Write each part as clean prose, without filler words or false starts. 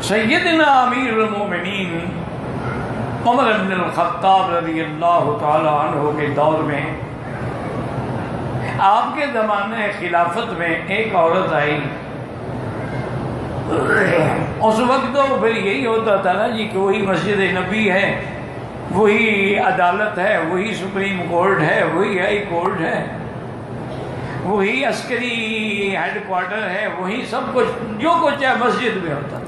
سیدنا امیر المومنین عمر بن الخطاب رضی اللہ تعالی عنہ کے دور میں، آپ کے زمانے خلافت میں ایک عورت آئی۔ اس وقت تو پھر یہی ہوتا تھا نا جی کہ وہی مسجد نبی ہے، وہی عدالت ہے، وہی سپریم کورٹ ہے، وہی ہائی کورٹ ہے، وہی عسکری ہیڈ کوارٹر ہے، وہی سب کچھ جو کچھ ہے مسجد میں ہوتا تھا۔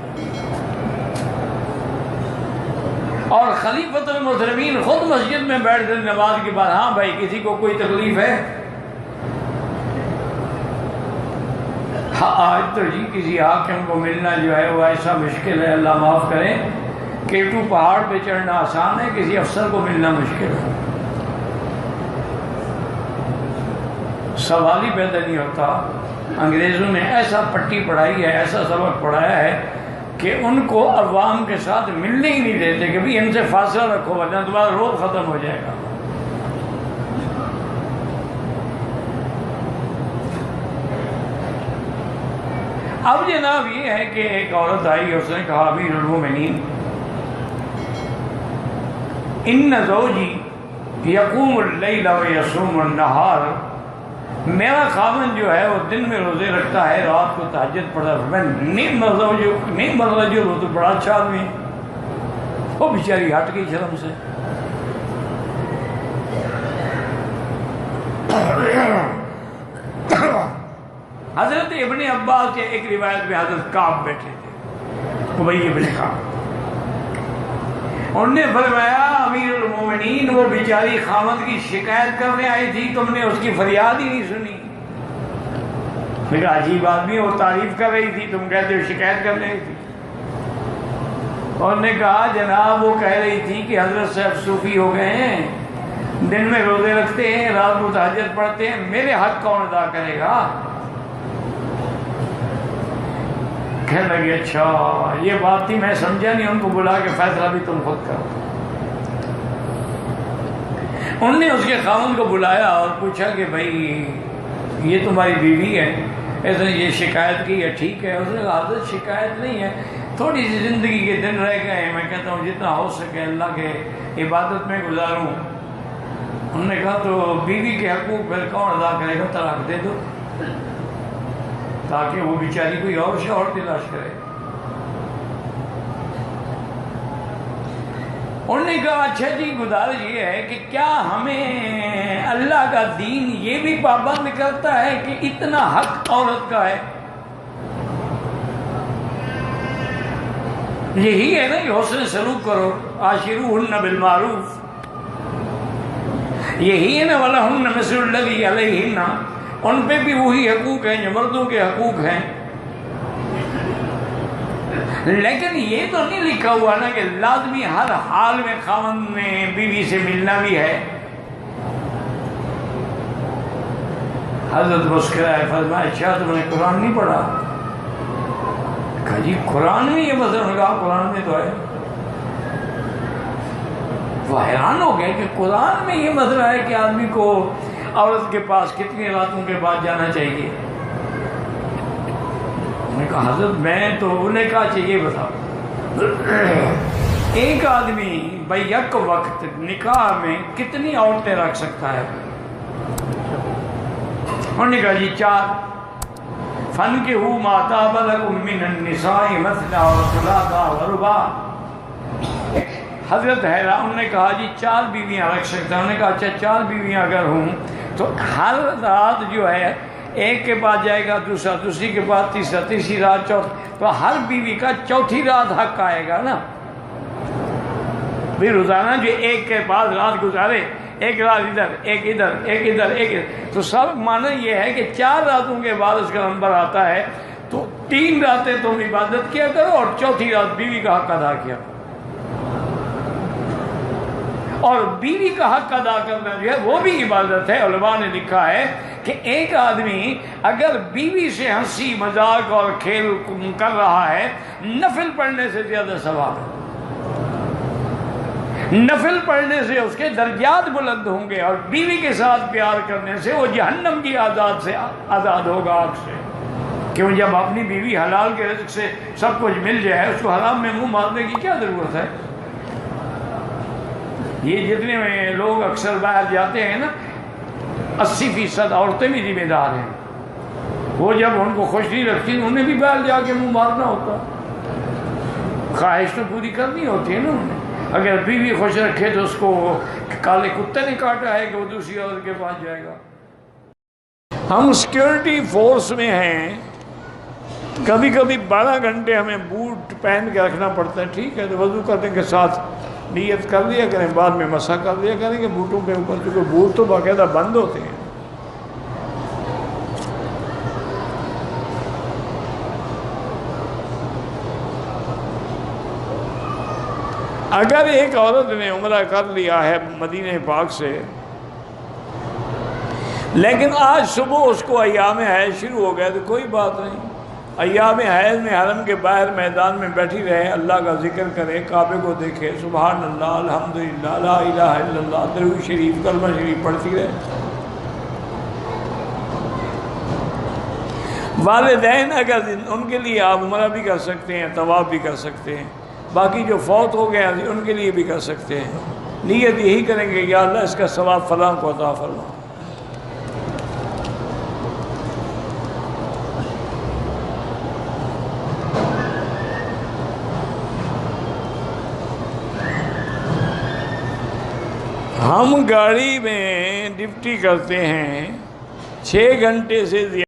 اور خلیفۃ المسلمین خود مسجد میں بیٹھتے نماز کے بعد، ہاں بھائی کسی کو کوئی تکلیف ہے؟ ہاں آج تو جی کسی حاکم کو ملنا جو ہے وہ ایسا مشکل ہے، اللہ معاف کرے، کیٹو پہاڑ پہ چڑھنا آسان ہے، کسی افسر کو ملنا مشکل ہے۔ سوال ہی پیدا نہیں ہوتا۔ انگریزوں نے ایسا پٹی پڑھائی ہے، ایسا سبق پڑھایا ہے کہ ان کو عوام کے ساتھ ملنے ہی نہیں دیتے کہ بھی ان سے فاصلہ رکھو ورنہ تمہارا روب ختم ہو جائے گا۔ اب جناب یہ ہے کہ ایک عورت آئی، اس نے کہا امیر المومنین ان زوجی یقوم اللیل ویصوم النہار، میرا خاوند جو ہے وہ دن میں روزے رکھتا ہے، رات کو تہجد پڑھتا ہے۔ میں نعم الرجل، وہ تو بڑا اچھا آدمی ہے۔ وہ بیچاری ہٹ گئی شرم سے۔ حضرت ابن عباس کے ایک روایت میں حضرت کعب بیٹھے تھے، ابی ابن کعب، انہوں نے فرمایا امیر المومنین وہ بیچاری خامد کی شکایت کرنے آئی تھی، تم نے اس کی فریاد ہی نہیں سنی۔ میں کہا عجیب آدمی، وہ تعریف کر رہی تھی، تم کہتے ہو شکایت کر رہی تھی۔ انہوں نے کہا جناب وہ کہہ رہی تھی کہ حضرت صاحب صوفی ہو گئے ہیں، دن میں روزے رکھتے ہیں، رات کو تہجد پڑھتے ہیں، میرے حق کون ادا کرے گا؟ کہنے لگے اچھا یہ بات تھی، میں سمجھا نہیں، ان کو بلا کے فیصلہ بھی تم خود کرو۔ انہوں نے اس کے خاوند کو بلایا اور پوچھا کہ بھائی یہ تمہاری بیوی ہے، اس نے یہ شکایت کی ہے، ٹھیک ہے؟ اس نے کہا حضرت شکایت نہیں ہے، تھوڑی سی زندگی کے دن رہ گئے ہیں، میں کہتا ہوں جتنا ہو سکے اللہ کے عبادت میں گزاروں۔ انہوں نے کہا تو بیوی کے حقوق پھر کون ادا کرے گا؟ طلاق دے دو تاکہ وہ بیچاری کوئی اور شوہر تلاش کرے۔ انہوں نے کہا اچھا جی گزارش یہ ہے کہ کیا ہمیں اللہ کا دین یہ بھی پابند کرتا ہے کہ اتنا حق عورت کا ہے؟ یہی ہے نا کہ حسن سلوک کرو، عاشروہن بالمعروف، یہی ہے نا وَلَهُنَّ مِثْلُ الَّذِي عَلَيْهِنَّ، ان پہ بھی وہی حقوق ہیں جو مردوں کے حقوق ہیں۔ لیکن یہ تو نہیں لکھا ہوا نا کہ لازمی ہر حال میں خاوند میں بیوی سے ملنا بھی ہے۔ حضرت مسکرائے، فرمایا اچھا تم نے قرآن نہیں پڑھا؟ کہا جی قرآن میں یہ مسئلہ، کہا قرآن میں تو ہے۔ وہ حیران ہو گئے کہ قرآن میں یہ مسئلہ ہے کہ آدمی کو عورت کے پاس کتنی راتوں کے بعد جانا چاہیے؟ انہوں نے کہا حضرت میں تو، انہوں نے کہا چاہیے بتاؤ ایک آدمی بیک وقت نکاح میں کتنی عورتیں رکھ سکتا ہے؟ انہوں نے کہا جی 4۔ فَانْكِحُوا مَا طَابَ لَكُم مِّنَ النِّسَاءِ مَثْنَىٰ وَثُلَاثَ وَرُبَاعَ۔ حضرت حیران، انہوں نے کہا جی 4 بیویاں رکھ سکتا ہے۔ انہوں نے کہا اچھا 4 بیویاں اگر ہوں تو ہر رات جو ہے ایک کے بعد جائے گا دوسرا، دوسری کے بعد تیسرا، تیسری رات چوتھی، تو ہر بیوی کا چوتھی رات حق آئے گا نا۔ بھی روزانہ جو ایک کے بعد رات گزارے، ایک رات ادھر، ایک ادھر، ایک ادھر، ایک ادھر، تو سب معنی یہ ہے کہ 4 راتوں کے بعد اس کا نمبر آتا ہے، تو 3 راتیں تم عبادت کیا کرو اور چوتھی رات بیوی کا حق ادا کیا کرو۔ اور بیوی کا حق ادا کرنا جو ہے وہ بھی عبادت ہے۔ علماء نے لکھا ہے کہ ایک آدمی اگر بیوی سے ہنسی مذاق اور کھیل کر رہا ہے، نفل پڑھنے سے زیادہ ثواب ہے۔ نفل پڑھنے سے اس کے درجات بلند ہوں گے، اور بیوی کے ساتھ پیار کرنے سے وہ جہنم کی آزاد ہوگا آگ سے۔ کیوں جب اپنی بیوی حلال کے رزق سے سب کچھ مل جائے اس کو حرام میں منہ مارنے کی کیا ضرورت ہے؟ یہ جتنے میں لوگ اکثر باہر جاتے ہیں نا 80% عورتیں بھی ذمہ دار ہیں. وہ جب ان کو خوش نہیں رکھتی انہیں بھی باہر جا کے منہ مارنا ہوتا. خواہش تو پوری کرنی ہوتی ہے نا انہیں. اگر بیوی خوش رکھے تو اس کو کالے کتے نے کاٹا ہے کہ وہ دوسری عورت کے پاس جائے گا. ہم سیکورٹی فورس میں ہیں, کبھی کبھی 12 گھنٹے ہمیں بوٹ پہن کے رکھنا پڑتا ہے. ٹھیک ہے تو وضو کرنے کے ساتھ نیت کر لیا کریں, بعد میں مسح کر لیا کریں کہ بوٹوں کے اوپر, کیونکہ بوٹ تو باقاعدہ بند ہوتے ہیں. اگر ایک عورت نے عمرہ کر لیا ہے مدینہ پاک سے, لیکن آج صبح اس کو ایام حیض شروع ہو گیا تو کوئی بات نہیں. ایام حیض میں حرم کے باہر میدان میں بیٹھی رہے, اللہ کا ذکر کرے, کعبے کو دیکھے, سبحان اللہ, الحمدللہ, لا الہ الا اللہ, درود شریف, کلمہ شریف پڑھتی رہے. والدین اگر ان کے لیے آپ عمرہ بھی کر سکتے ہیں, طواف بھی کر سکتے ہیں. باقی جو فوت ہو گئے ان کے لیے بھی کر سکتے ہیں. نیت یہی کریں گے یا اللہ اس کا ثواب فلاں کو عطا فرما. ہم گاڑی میں ڈیوٹی کرتے ہیں 6 گھنٹے سے زیادہ.